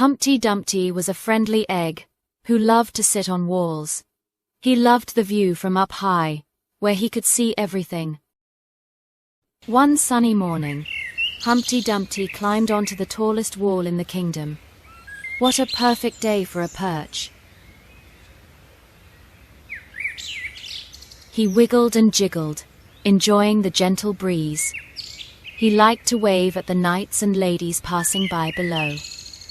Humpty Dumpty was a friendly egg who loved to sit on walls. He loved the view from up high, where he could see everything. One sunny morning, Humpty Dumpty climbed onto the tallest wall in the kingdom. What a perfect day for a perch! He wiggled and jiggled, enjoying the gentle breeze. He liked to wave at the knights and ladies passing by below.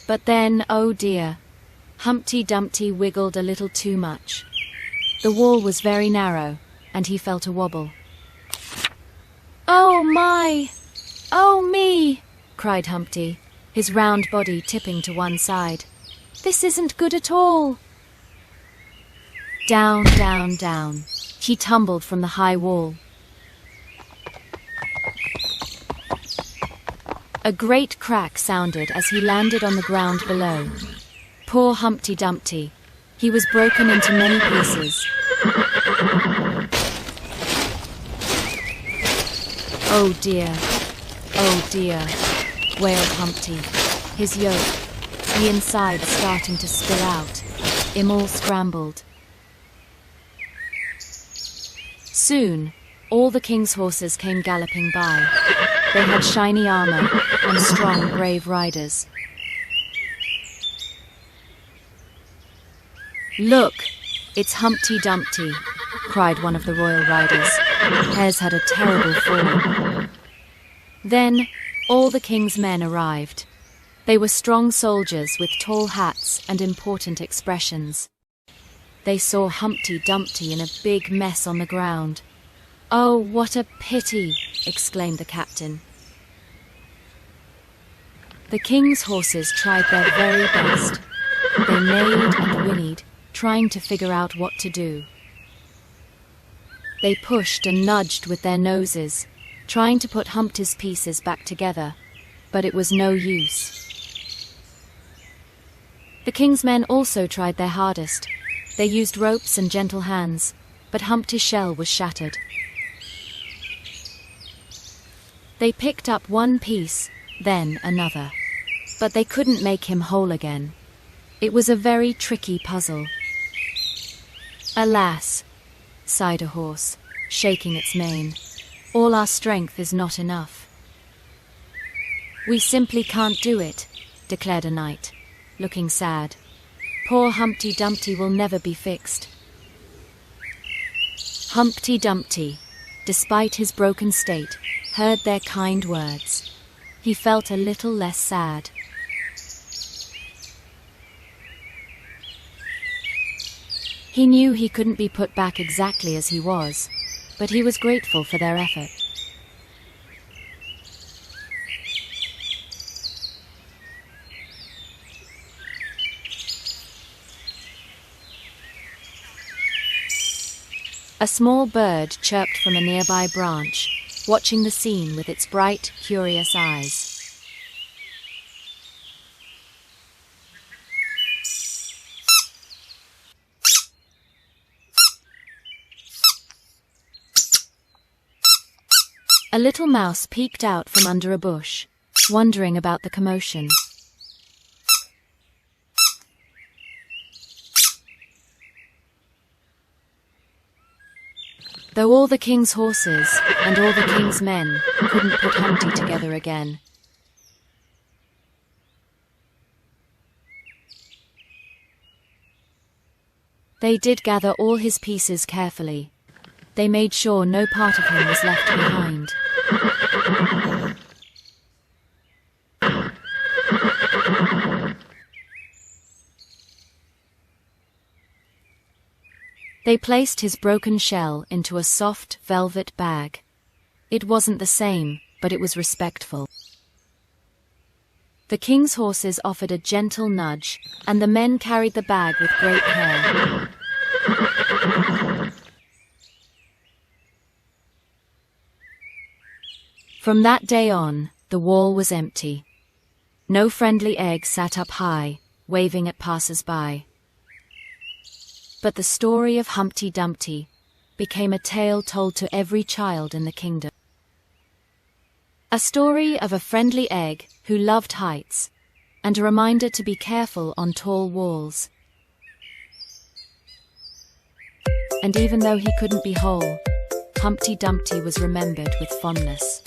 But then, oh dear, Humpty Dumpty wiggled a little too much. The wall was very narrow, and he felt a wobble. "Oh my! Oh me!" cried Humpty, his round body tipping to one side. "This isn't good at all." Down, down, down, he tumbled from the high wall. A great crack sounded as he landed on the ground below. Poor Humpty Dumpty. He was broken into many pieces. "Oh dear, oh dear," wailed Humpty, his yolk, the inside starting to spill out, him all scrambled. Soon, all the king's horses came galloping by. They had shiny armor and strong, brave riders. "Look, it's Humpty Dumpty," cried one of the royal riders. Hare's had a terrible fall. Then, all the king's men arrived. They were strong soldiers with tall hats and important expressions. They saw Humpty Dumpty in a big mess on the ground. "Oh, what a pity!" exclaimed the captain. The king's horses tried their very best. They neighed and whinnied, trying to figure out what to do. They pushed and nudged with their noses, trying to put Humpty's pieces back together, but it was no use. The king's men also tried their hardest. They used ropes and gentle hands, but Humpty's shell was shattered. They picked up one piece, then another, but they couldn't make him whole again. It was a very tricky puzzle. "Alas," sighed a horse, shaking its mane, "all our strength is not enough." "We simply can't do it," declared a knight, looking sad. "Poor Humpty Dumpty will never be fixed." Humpty Dumpty, despite his broken state, heard their kind words. He felt a little less sad. He knew he couldn't be put back exactly as he was, but he was grateful for their effort. A small bird chirped from a nearby branch, watching the scene with its bright, curious eyes. A little mouse peeked out from under a bush, wondering about the commotion. Though all the king's horses and all the king's men couldn't put Humpty together again. They did gather all his pieces carefully. They made sure no part of him was left behind. They placed his broken shell into a soft velvet bag. It wasn't the same, but it was respectful. The king's horses offered a gentle nudge, and the men carried the bag with great care. From that day on, the wall was empty. No friendly egg sat up high, waving at passers-by. But the story of Humpty Dumpty became a tale told to every child in the kingdom. A story of a friendly egg who loved heights, and a reminder to be careful on tall walls. And even though he couldn't be whole, Humpty Dumpty was remembered with fondness.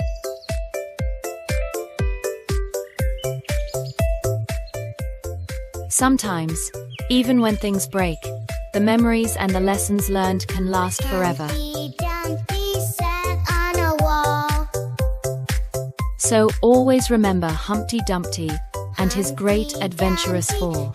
Sometimes, even when things break, the memories and the lessons learned can last forever. So always remember Humpty Dumpty and his great adventurous fall.